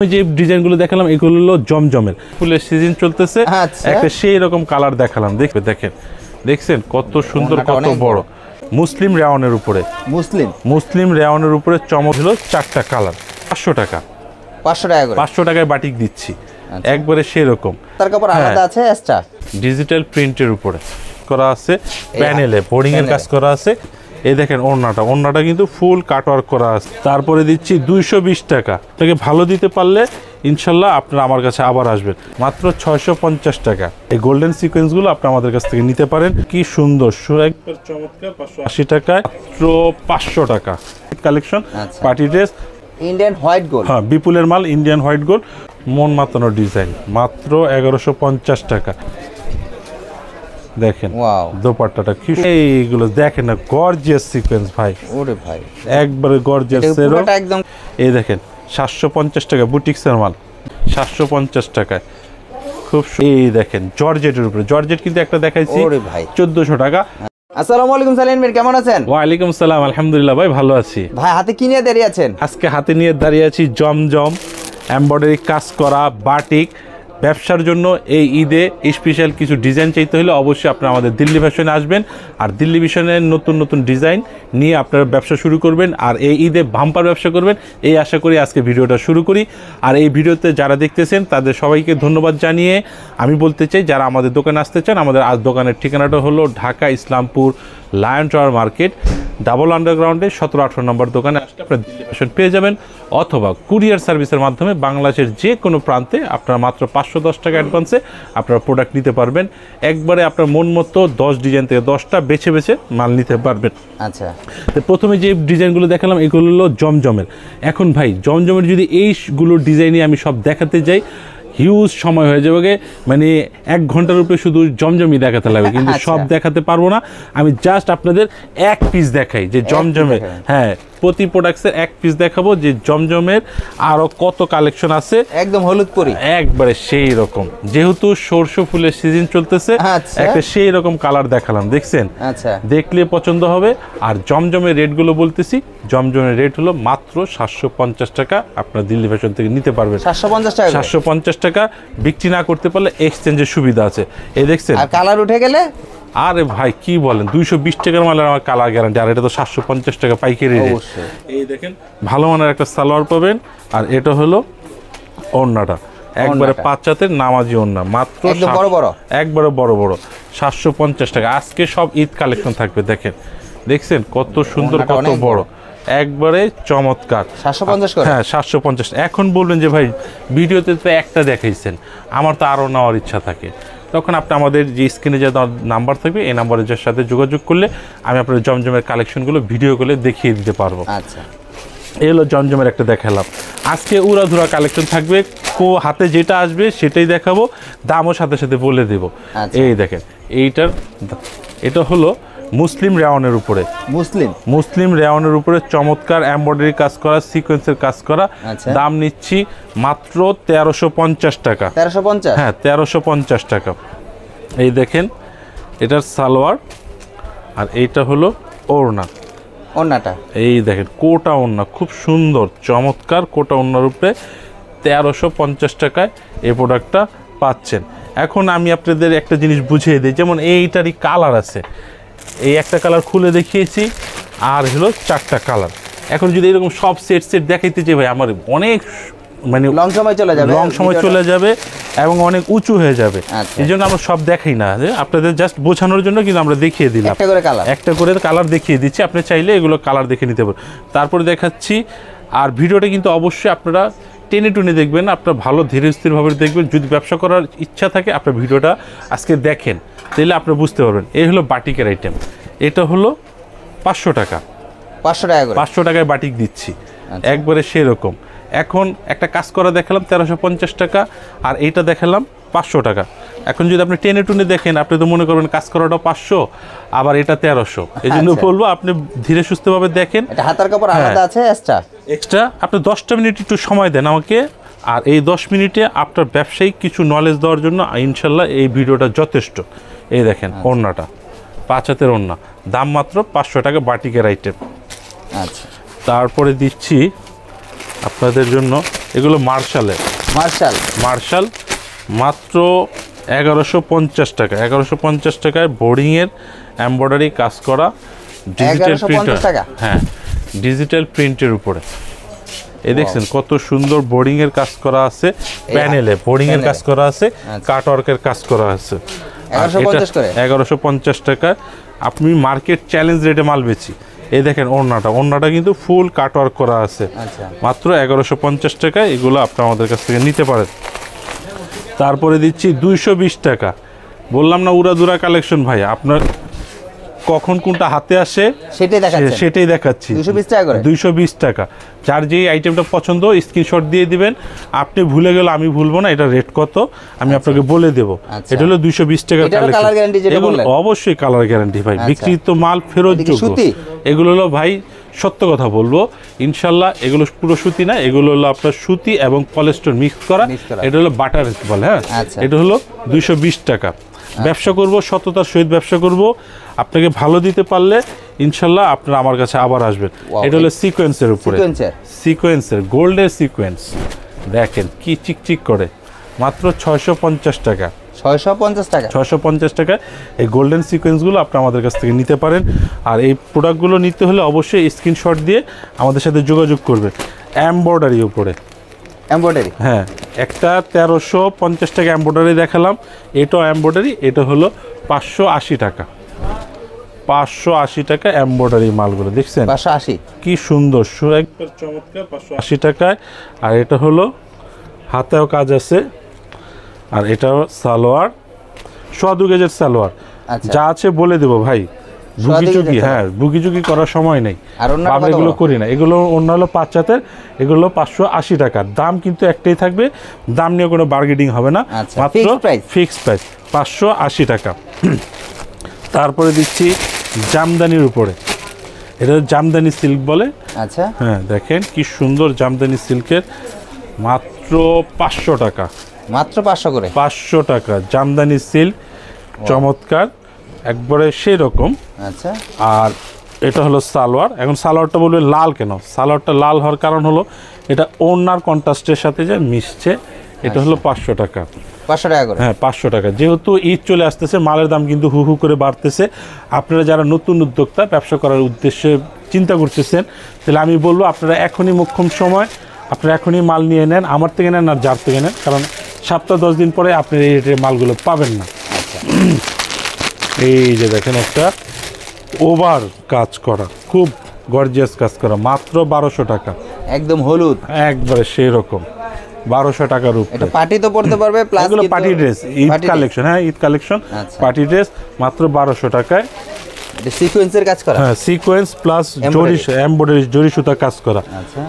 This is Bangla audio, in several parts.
যে ডিজাইনগুলো দেখালাম এগুলো হলো জমজমের ফুলের সিজন চলতেছে। একটা সেই রকম কালার দেখালাম, দেখছেন কত সুন্দর, কত বড়। মুসলিম রেওয়ানের উপরে মুসলিম রেওয়ানের উপরে চমক হলো 4টা কালার। 500 টাকা, 500 টাকায় বাটিক দিচ্ছি একবারে সেই রকম। তার কাপড় আলাদা আছে, এক্সট্রা ডিজিটাল প্রিন্টের উপরে করা আছে, প্যানেলে বোর্ডিং এর কাজ করা আছে। এই দেখেন ওড়নাটা কিন্তু ফুল কাটওয়ার্ক করা আছে। তারপরে দিচ্ছি 220 টাকা। আপনাকে ভালো দিতে পারলে ইনশাল্লাহ আপনারা আমার কাছে আবার আসবেন। মাত্র 650 টাকা। এই গোল্ডেন সিকোয়েন্সগুলো আপনি আমাদের কাছ থেকে নিতে পারেন। কি সুন্দর, একবার চমৎকার। 580 টাকায় মাত্র 500 টাকা collection party dress Indian white gold. হ্যাঁ, বিপুলের মাল ইন্ডিয়ান হোয়াইট গোল্ড, মন মাতানো ডিজাইন, মাত্র 1150 টাকা। দেখেন দোপাট্টাটা কি, এইগুলো দেখেন না, গর্জিয়াস সিকোয়েন্স ভাই। ওরে ভাই একবারে গর্জিয়াস একদম। এই দেখেন 750 টাকা বুটিক্সের মাল, 750 টাকায় খুব। এই দেখেন জর্জেটের উপরে, জর্জেট কিন্তু একটা দেখাইছি 1400 টাকা। আসসালামু আলাইকুম সালিম ভাই, কেমন আছেন? ওয়ালাইকুম সালাম, আলহামদুলিল্লাহ ভাই, ভালো আছি। ভাই হাতে কি নিয়ে দাঁড়িয়ে আছেন? আজকে হাতে নিয়ে দাঁড়িয়ে আছি জমজম এমব্রয়ডারি কাজ করা বাটিক। ব্যবসার জন্য এই ঈদে স্পেশাল কিছু ডিজাইন চাইতে হলে অবশ্যই আপনারা আমাদের দিল্লি ফ্যাশনে আসবেন, আর দিল্লি ফ্যাশনের নতুন নতুন ডিজাইন নিয়ে আপনারা ব্যবসা শুরু করবেন, আর এই ঈদে বাম্পার ব্যবসা করবেন, এই আশা করি আজকে ভিডিওটা শুরু করি। আর এই ভিডিওতে যারা দেখতেছেন তাদের সবাইকে ধন্যবাদ জানিয়ে আমি বলতে চাই, যারা আমাদের দোকানে আসতে চান, আমাদের আজ দোকানের ঠিকানাটা হলো Dhaka Islampur lion tower market, double আন্ডারগ্রাউন্ডে 17-18 নম্বর দোকানে আসলে আপনারা দিল্লি ফ্যাশন পেয়ে যাবেন, অথবা কুরিয়ার সার্ভিসের মাধ্যমে বাংলাদেশের যে কোনো প্রান্তে আপনারা মাত্র 510 টাকা অ্যাডভান্সে আপনারা প্রোডাক্ট নিতে পারবেন। একবারে আপনার মন মতো 10 ডিজাইন থেকে 10টা বেছে বেছে মাল নিতে পারবেন। আচ্ছা, তো প্রথমে যে ডিজাইনগুলো দেখালাম এগুলো হলো জমজমের। এখন ভাই জমজমের যদি এইগুলো ডিজাইনই আমি সব দেখাতে যাই, হিউজ সময় হয়ে যাবে, মানে 1 ঘন্টার উপরে শুধু জমজমই দেখাতে লাগবে, কিন্তু সব দেখাতে পারবো না। আমি জাস্ট আপনাদের এক পিস দেখাই যে জমজমের, হ্যাঁ প্রতি প্রোডাক্টসের এক পিস দেখাবো যে জমজমের আরো কত কালেকশন আছে। একদম হলুদ পরি, একবারে সেই রকম, যেহেতু সরষে ফুলের সিজন চলতেছে, একটা সেই রকম কালার দেখালাম, দেখছেন? দেখলে পছন্দ হবে। আর জমজমের রেটগুলো বলতেছি, জমজমের রেট হলো মাত্র 750 টাকা। আপনারা দিল্লি ফ্যাশন থেকে নিতে পারবেন 750 টাকা। বিক্রি না করতে পারলে এক্সচেঞ্জের সুবিধা আছে। এই দেখছেন, আর কালার উঠে গেলে, আরে ভাই কি বলেন, 220 টাকার মালের আমার কালার গ্যারান্টি, আর এটা তো 750 টাকা পাইকারি রেট। এই দেখেন ভালো মানের একটা সালোয়ার পাবেন, আর এটা হলো ওড়নাটা, একবারে 5 হাতের নামাজি ওড়না, মাত্র একবারে বড় বড় 750 টাকা। আজকে সব ঈদ কালেকশন থাকবে। দেখছেন কত সুন্দর, কত বড়, একবারে চমৎকার। 750, হ্যাঁ 750। এখন বলবেন যে ভাই ভিডিওতে তো একটা দেখাইছেন, আমার তো আরও নেওয়ার ইচ্ছা থাকে, তখন আপনি আমাদের যে স্ক্রিনে যে নাম্বার থাকবে এই নাম্বারের সাথে যোগাযোগ করলে আমি আপনার জমজমের কালেকশনগুলো ভিডিও করে দেখিয়ে দিতে পারবো। আচ্ছা, এই হলো জমজমের একটা দেখালাম। আজকে উড়াধুরা কালেকশন থাকবে, হাতে যেটা আসবে সেটাই দেখাবো, দামও সাথে সাথে বলে দেব। এই দেখেন এটা হলো মুসলিম রেওয়ানের উপরে, মুসলিম রেওয়ানের উপরে চমৎকার এমব্রয়ডারি কাজ করা, সিকোয়েন্সের কাজ করা। দাম নিচ্ছি মাত্র 1350 টাকা। 1350? হ্যাঁ 1350 টাকা। এই দেখেন এটার সালোয়ার, আর এইটা হলো ওড়নাটা। এই দেখেন কোটা ওড়না, খুব সুন্দর চমৎকার কোটা ওড়নার উপরে 1350 টাকায় এই প্রোডাক্টটা পাচ্ছেন। এখন আমি আপনাদের একটা জিনিস বুঝিয়ে দিই, যেমন এইটারই কালার আছে, এই একটা কালার খুলে দেখিয়েছি, আর হলো 4টা কালার। এখন যদি এরকম সব সেট দেখাইতে যে ভাই আমার অনেক মানে লং সময় চলে যাবে এবং অনেক উঁচু হয়ে যাবে, এই জন্য আমরা সব দেখাই না, আপনাদের জাস্ট বোঝানোর জন্য কিন্তু আমরা দেখিয়ে দিলাম, একটা করে কালার দেখিয়ে দিচ্ছি। আপনি চাইলে এগুলো কালার দেখে নিতে পারেন, তারপরে দেখাচ্ছি। আর ভিডিওটা কিন্তু অবশ্যই আপনারা টেনে টুনে দেখবেন, আপনারা ভালো ধীরে স্থিরভাবে দেখবেন। যদি ব্যবসা করার ইচ্ছা থাকে আপনার ভিডিওটা আজকে দেখেন, তাহলে আপনারা বুঝতে পারবেন। এই হলো বাটিকের আইটেম, এটা হলো 500 টাকা, 500 টাকায় বাটিক দিচ্ছি একবারে সেরকম। এখন একটা কাজ করা দেখালাম 1350 টাকা, আর এইটা দেখালাম 500 টাকা। এখন যদি আপনি টেনে টুনে দেখেন, আপনি তো মনে করবেন কাজ করাটা 500, আবার এটা 1300। এই জন্য বলবো আপনি ধীরে সুস্থভাবে দেখেন। হাতার কাপড় আলাদা আছে, এক্সট্রা আপনি 10টা মিনিট একটু সময় দেন আমাকে, আর এই 10 মিনিটে আপনার ব্যবসায়িক কিছু নলেজ দেওয়ার জন্য ইনশাল্লাহ এই ভিডিওটা যথেষ্ট। এই দেখেন ওড়নাটা 5 হাতের ওড়না, দাম মাত্র 500 টাকা বাটিকের আইটেম। আচ্ছা, তারপরে দিচ্ছি আপনাদের জন্য এগুলো মার্শালের। মার্শাল মাত্র 1150 টাকা। 1150 টাকায় বোর্ডিংয়ের এমব্রয়ডারি কাজ করা ডিজিটাল প্রিন্টার। হ্যাঁ, ডিজিটাল প্রিন্টের উপরে এই দেখছেন কত সুন্দর বোর্ডিংয়ের কাজ করা আছে, প্যানেলে বোর্ডিংয়ের কাজ করা আছে, কাটওয়ার্কের কাজ করা আছে। 1150 টাকা। আপনি মার্কেট চ্যালেঞ্জ রেটে মাল বেচি। এই দেখেন ওড়নাটা কিন্তু ফুল কাটওয়ার্ক করা আছে, মাত্র 1150 টাকায় এগুলো আপনি আমাদের কাছ থেকে নিতে পারেন। তারপরে দিচ্ছি 220 টাকা। বললাম না উড়াদুরা কালেকশন ভাই, আপনার কখন কোনটা হাতে আসে সেটাই দেখাচ্ছি। 220 টাকা। যার যেই আইটেমটা পছন্দ স্ক্রিনশট দিয়ে দিবেন। আপনি ভুলে গেলে আমি ভুলবো না, এটা রেট কত আমি আপনাকে বলে দেবো। এটা হলো 220 টাকা কালেকশন। অবশ্যই কালার গ্যারান্টি ভাই, বিক্রিত মাল ফেরত যোগ্য। এগুলো হলো ভাই সত্য কথা বলবো ইনশাল্লাহ, এগুলো পুরো সুতি না, এগুলো হলো আপনার সুতি এবং পলিস্টার মিক্স করা। এটা হলো বাটার বলে। হ্যাঁ, এটা হলো 220 টাকা। ব্যবসা করব, সততার সহিত ব্যবসা করব। আপনাকে ভালো দিতে পারলে ইনশাল্লাহ আপনারা আমার কাছে আবার আসবেন। এটা হলো সিকোয়েন্সের উপরে, সিকোয়েন্সের গোল্ডের সিকোয়েন্স। দেখেন কি চিকচিক করে, মাত্র 650 টাকা। 650 টাকা এই গোল্ডেন সিকোয়েন্সগুলো আপনি আমাদের কাছ থেকে নিতে পারেন। আর এই প্রোডাক্টগুলো নিতে হলে অবশ্যই স্ক্রিনশট দিয়ে আমাদের সাথে যোগাযোগ করবেন। এমব্রয়ডারি উপরে হ্যাঁ, একটা 1350 টাকা এমব্রয়ডারি দেখালাম, এটাও এমব্রয়ডারি। এটা হলো 580 টাকা। 580 টাকা এমব্রয়ডারি মালগুলো দেখছেন, 580 কি সুন্দর একবার চমৎকার। 580 টাকায়। আর এটা হলো হাতেও কাজ আছে, আর এটাও সালোয়ার, 2 গেজের সালোয়ার। যা আছে বলে দেবো ভাই, বুগিচুগি হ্যাঁ বুগিচুগি করার সময় নেই, আমরা এগুলো করি না। এগুলো অন্য হলো 5 হাতের, এগুলো 580 টাকা। দাম কিন্তু একটাই থাকবে, দাম নিয়ে কোনো বার্গেনিং হবে না, মাত্র ফিক্সড প্রাইস 580 টাকা। তারপরে দিচ্ছি জামদানির উপরে, এটা জামদানি সিল্ক বলে। আচ্ছা হ্যাঁ, দেখেন কি সুন্দর জামদানি সিল্কের, মাত্র 500 টাকা। মাত্র 500 করে, 500 টাকা জামদানি সিল্ক, চমৎকার একবারে সেই রকম। আচ্ছা, আর এটা হলো সালোয়ার। এখন সালোয়ারটা বলবে লাল কেন, সালোয়ারটা লাল হওয়ার কারণ হলো এটা ওড়নার কন্ট্রাস্টের সাথে যে মিশছে। এটা হলো 500 টাকা। 500 টাকা করে। হ্যাঁ, 500 টাকা। যেহেতু ঈদ চলে আসতেছে, মালের দাম কিন্তু হু হু করে বাড়তেছে। আপনারা যারা নতুন উদ্যোক্তা, ব্যবসা করার উদ্দেশ্যে চিন্তা করতেছেন, তাহলে আমি বলবো আপনারা এখনই মোক্ষম সময়, আপনারা এখনই মাল নিয়ে নেন, আমার থেকে নেন আর যার থেকে নেন, কারণ সপ্তাহ 10 দিন পরে আপনি এই রেটের মালগুলো পাবেন না। এই যে দেখেন একটা ওভার কাজ করা, খুব গর্জিয়াস কাজ করা, মাত্র 1200 টাকা। একদম হলুদ, একবারে সেই রকম 1200 টাকার উপরে। এটা পার্টি তো পড়তে পারবে, প্লাস এগুলো পার্টি ড্রেস, ঈদ কালেকশন। হ্যাঁ, ঈদ কালেকশন পার্টি ড্রেস, মাত্র 1200 টাকায়। এটা সিকোয়েন্সের কাজ করা। হ্যাঁ, সিকোয়েন্স প্লাস জরি এমব্রয়ডারি, জরি সুতা কাজ করা। আচ্ছা,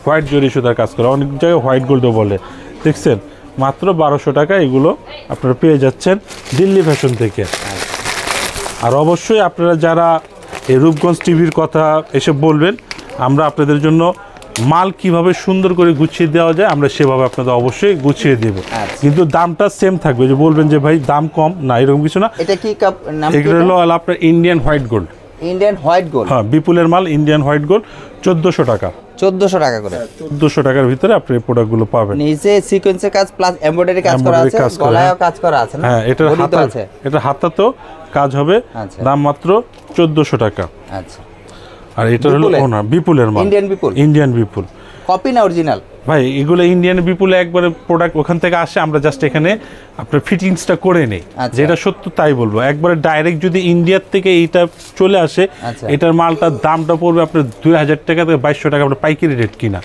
হোয়াইট জরি সুতার কাজ করা, অনেক জায়গায় হোয়াইট গোল্ডও বলে। দেখছেন, মাত্র 1200 টাকা এগুলো আপনারা পেয়ে যাচ্ছেন দিল্লি ফ্যাশন থেকে। আর অবশ্যই আপনারা যারা এই রূপগঞ্জ টিভির কথা এসে বলবেন, আমরা আপনাদের জন্য মাল কিভাবে সুন্দর করে গুছিয়ে দেওয়া যায় আমরা সেভাবে আপনাদের অবশ্যই গুছিয়ে দেব। কিন্তু দামটা সেম থাকবে, যে বলবেন যে ভাই দাম কম না, এরকম কিছু না। এটা কি কাপ নাম? এগুলো হলো আপনার Indian white gold. Indian white gold, হ্যাঁ, বিপুলের মাল ইন্ডিয়ান হোয়াইট গোল্ড, 1400 টাকা। 1400 টাকা করে। 1400 টাকার ভিতরে আপনি এই প্রোডাক্টগুলো পাবেন। নিচে সিকোয়েন্সের কাজ প্লাস এমব্রয়ডারি কাজ করা আছে, গলায়ও কাজ করা আছে না? হ্যাঁ, এটা হাতাতেও কাজ হবে। দাম মাত্র 1400 টাকা। আচ্ছা, আর এটা হলো ওনা বিপুলের মাল, ইন্ডিয়ান বিপুল। কপি না অরিজিনাল? ভাই এগুলো ইন্ডিয়ান বিপুলে একবারে প্রোডাক্ট ওখান থেকে আসে, আমরা জাস্ট এখানে আপনার ফিটিংসটা করে নেই। যেটা সত্য তাই বলবো, একবারে ডাইরেক্ট যদি ইন্ডিয়ার থেকে এইটা চলে আসে, এটার মালটার দামটা পড়বে আপনার 2000 টাকা থেকে 2200 টাকা, আমরা পাইকারি রেট কিনা।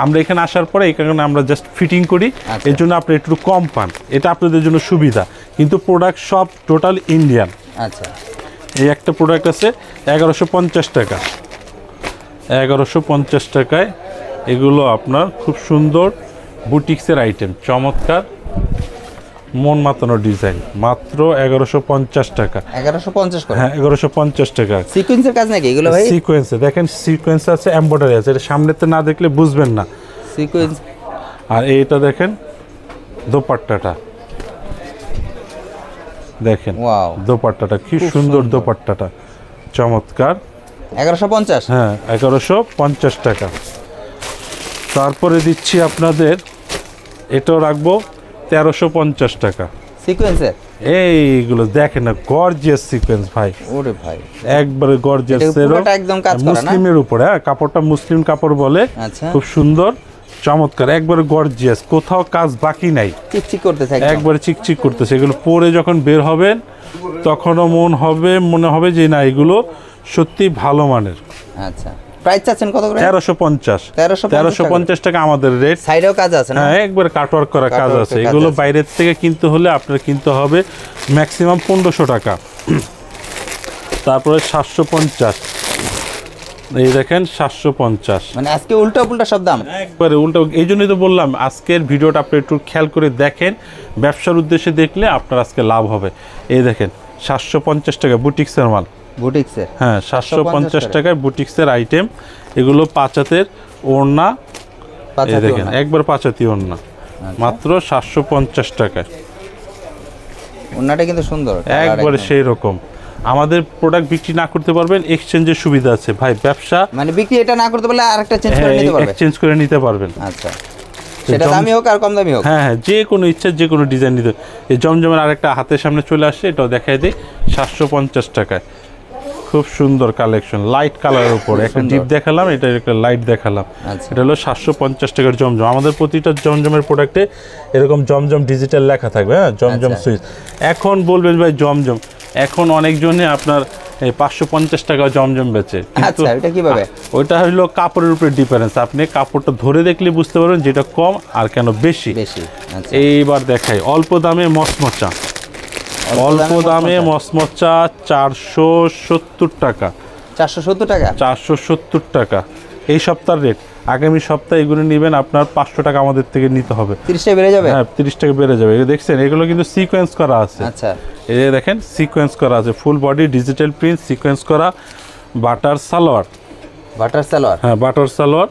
আমরা এখানে আসার পরে এই কারণে আমরা জাস্ট ফিটিং করি, এর জন্য আপনি একটু কম পান, এটা আপনাদের জন্য সুবিধা। কিন্তু প্রোডাক্ট সব টোটাল ইন্ডিয়ান। আচ্ছা, এই একটা প্রোডাক্ট আছে 1150 টাকা। 1150 টাকায় এগুলো আপনার খুব সুন্দর বুটিক্সের আইটেম, চমৎকার মন মাতানো ডিজাইন, মাত্র 1150 টাকা। 1150 করে? হ্যাঁ, 1150 টাকা। সিকোয়েন্সের কাজ নাকি এগুলো ভাই? সিকোয়েন্সে দেখেন, সিকোয়েন্স আছে, এমব্রয়ডারি আছে, এটা সামনেতে না দেখলে বুঝবেন না সিকোয়েন্স। আর এইটা দেখেন দোপাট্টাটা, দেখেন দোপাট্টাটা কি সুন্দর, দোপাট্টাটা চমৎকার। 1150? হ্যাঁ, 1150 টাকা। তারপরে দিচ্ছি আপনাদের, এটাও রাখবো 1350 টাকা। সিকোয়েন্সের এইগুলো দেখেন না, গর্জিয়াস সিকোয়েন্স ভাই, ওরে ভাই একবারে গর্জিয়াস, পুরোটা একদম কাজ করা না, মুসলিমের উপরে। হ্যাঁ, কাপড়টা মুসলিম কাপড় বলে, আচ্ছা খুব সুন্দর চমৎকার, একবারে গর্জিয়াস, কোথাও কাজ বাকি নাই, চিকচিক করতেছে একবারে চিকচিক করতেছে। এগুলো পরে যখন বের হবেন তখনও মনে হবে যে না, এগুলো সত্যি ভালো মানের। আচ্ছা, প্রাইস চাচ্ছেন কত করে? 1350 1350 টাকা আমাদের রেট। সাইডেও কাজ আছে না? হ্যাঁ, একবারে কাটওয়ার্ক করা কাজ আছে। এগুলো বাইরের থেকে কিনতে হলে আপনার কিনতে হবে ম্যাক্সিমাম 1500 টাকা। তারপরে 750, এই দেখেন 750, মানে আজকে উল্টো পুল্টা সব দাম, একবারে উল্টো। এই জন্যই তো বললাম আজকের ভিডিওটা আপনি একটু খেয়াল করে দেখেন, ব্যবসার উদ্দেশ্যে দেখলে আপনার আজকে লাভ হবে। এই দেখেন 750 টাকা বুটিক্সের মাল, বুটিক্সের, হ্যাঁ 750 টাকায় বুটিক্সের আইটেম। এগুলো 5 হাতের ওড়না, এই দেখেন একবার 5 হাতি ওড়না, মাত্র 750 টাকায়। ওড়নাটা কিন্তু সুন্দর, একবারে সেই রকম। আমাদের প্রোডাক্ট বিক্রি না করতে পারবেন, এক্সচেঞ্জের সুবিধা আছে ভাই। ব্যবসা মানে বিক্রি এটা না করতে পারলে আরেকটা চেঞ্জ করে নিতে পারবেন, এক্সচেঞ্জ করে নিতে পারবেন। আচ্ছা, সেটা দামি হোক আর কম দামি হোক, হ্যাঁ, যে কোনো ইচ্ছা যে কোনো ডিজাইন নিতে। এই জমজমের আরেকটা হাতের সামনে চলে আসছে, এটাও দেখাই দিই 750 টাকায়। খুব সুন্দর কালেকশন, লাইট কালারের উপর একটা ডিপ দেখালাম, এটা একটা লাইট দেখালাম। এটা হলো 750 টাকার জমজম। আমাদের প্রতিটা জমজমের প্রোডাক্টে এরকম জমজম ডিজিটাল লেখা থাকবে, হ্যাঁ, জমজম সুইচ। এখন বলবেন ভাই জমজম, এখন অনেকজনে আপনার 550 টাকা জমজম বেচে, কিন্তু এটা কিভাবে? ওইটা হলো কাপড়ের উপরে ডিফারেন্স। আপনি কাপড়টা ধরে দেখলে বুঝতে পারবেন যেটা কম আর কেন বেশি। এইবার দেখাই অল্প দামে মচমচা, অল্প দামে মচমচা 470 টাকা, 470 টাকা, 470 টাকা এই সপ্তাহের রেট। আগামী সপ্তাহে এগুলো নেবেন আপনার 500 টাকা আমাদের থেকে নিতে হবে, 30 টাকা বেড়ে যাবে। হ্যাঁ, 30 টাকা বেড়ে যাবে। দেখছেন এগুলো কিন্তু সিকোয়েন্স করা আছে। আচ্ছা, এই দেখেন সিকোয়েন্স করা আছে, full body digital print sequence করা, বাটার সালোয়ার, বাটার সালোয়ার, হ্যাঁ বাটার সালোয়ার।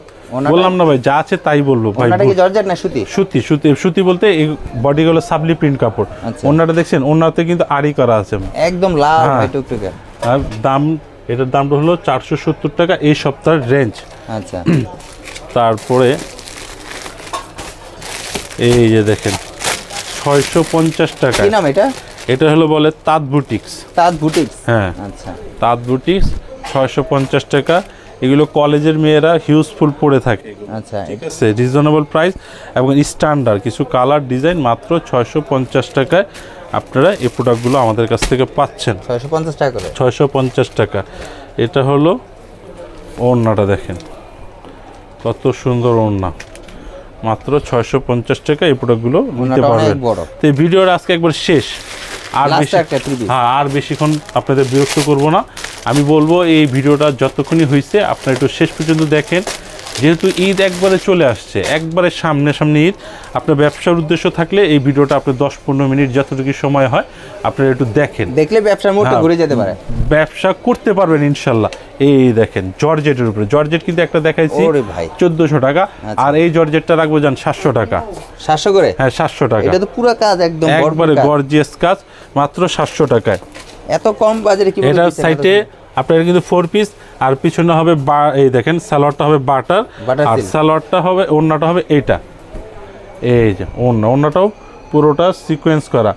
বললাম না ভাই, যা আছে তাই বলবো ভাই। ওনাটা কি জর্জেট না সুতি? সুতি, সুতি, সুতি বলতে এই বডিগুলো সাবলি প্রিন্ট কাপড়। ওনাটা দেখছেন, ওনাতে কিন্তু আড়ি করা আছে, একদম লাল ভাই টুকটুকে। আর দাম, এটার দামটা হলো 470 টাকা এই সপ্তাহের রেঞ্জ। আচ্ছা, তারপরে এই যে দেখেন 650 টাকা। কি নাম এটা? এটা হলো বলে তাঁত বুটিক্স। তাঁত বুটিক্স, হ্যাঁ আচ্ছা, তাঁত বুটিক্স 650 টাকা। এগুলো কলেজের মেয়েরা হিউজফুল পরে থাকে, আচ্ছা, ঠিক আছে, রিজনেবল প্রাইস এবং স্ট্যান্ডার্ড কিছু কালার ডিজাইন, মাত্র 650 টাকায় আপনারা এই প্রোডাক্টগুলো আমাদের কাছ থেকে পাচ্ছেন। 650 টাকা করে, 650 টাকা। এটা হলো ওড়নাটা, দেখেন কত সুন্দর ওড়না, মাত্র 650 টাকা এই প্রোডাক্টগুলো নিতে পারবেন। তো এই ভিডিওর আজকে একবার শেষ, আর বেশি, হ্যাঁ, আর বেশিক্ষণ আপনাদের বিরক্ত করব না। আমি বলবো এই ভিডিওটা যতক্ষণই হয়েছে আপনারা একটু শেষ পর্যন্ত দেখেন, যেহেতু ঈদ একবারে চলে আসছে, একবারে সামনে ঈদ। আপনার ব্যবসার উদ্দেশ্য থাকলে এই ভিডিওটা আপনি 10-15 মিনিট যতটুকু সময় হয় আপনারা একটু দেখেন, দেখলে ব্যবসার মোড়টা ঘুরে যেতে পারে, ব্যবসা করতে পারবেন ইনশাল্লাহ। এই দেখেন জর্জেটের উপরে, জর্জেট কিন্তু একটা দেখাইছি 1400 টাকা, আর এই জর্জেটটা রাখবো যান 700 টাকা। 700 করে? হ্যাঁ 700 টাকা। এটা তো পুরো কাজ একদম একবারে গর্জিয়াস কাজ, মাত্র 700 টাকায়। এত কম বাজারে কি? এটা সাইডে আপনার কিন্তু 4 পিস, আর পিছনে হবে এই দেখেন সালোয়ারটা হবে বাটার, আর সালোয়ারটা হবে, ওড়নাটা হবে এইটা, এই যে ওড়নাটাও পুরোটা সিকোয়েন্স করা,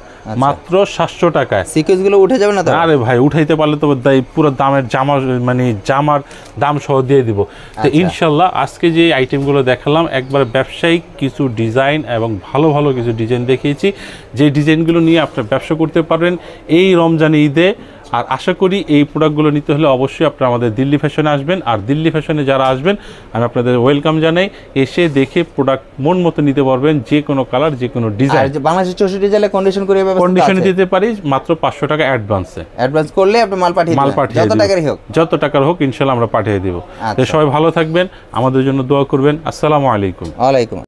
মাত্র 700 টাকায়। সিকোয়েন্স গুলো উঠে যাবে না তো? আরে ভাই, উঠাইতে পারলে তো পুরো দামের জামা, মানে জামার দাম সহ দিয়ে দিব। তো ইনশাল্লাহ আজকে যে আইটেমগুলো দেখালাম একবার ব্যবসায়িক কিছু ডিজাইন এবং ভালো ভালো কিছু ডিজাইন দেখিয়েছি, যে ডিজাইনগুলো নিয়ে আপনারা ব্যবসা করতে পারবেন এই রমজান ঈদে। আর আশা করি এই প্রোডাক্টগুলো নিতে হলে অবশ্যই আপনারা আমাদের দিল্লি ফ্যাশনে আসবেন। আর দিল্লি ফ্যাশনে যারা আসবেন আমি আপনাদের ওয়েলকাম জানাই। এসে দেখে প্রোডাক্ট মন মতো নিতে পারবেন, যে কোনো কালার, যে কোনো ডিজাইন। বাংলাদেশের 64 জেলা কন্ডিশন করে কন্ডিশনে দিতে পারি, মাত্র 500 টাকা অ্যাডভান্সে। অ্যাডভান্স করলে আপনি মাল পাঠিয়ে যত টাকার হোক ইনশাআল্লাহ আমরা পাঠিয়ে দিব। সবাই ভালো থাকবেন, আমাদের জন্য দোয়া করবেন। আসসালামু আলাইকুম। ওয়ালাইকুম।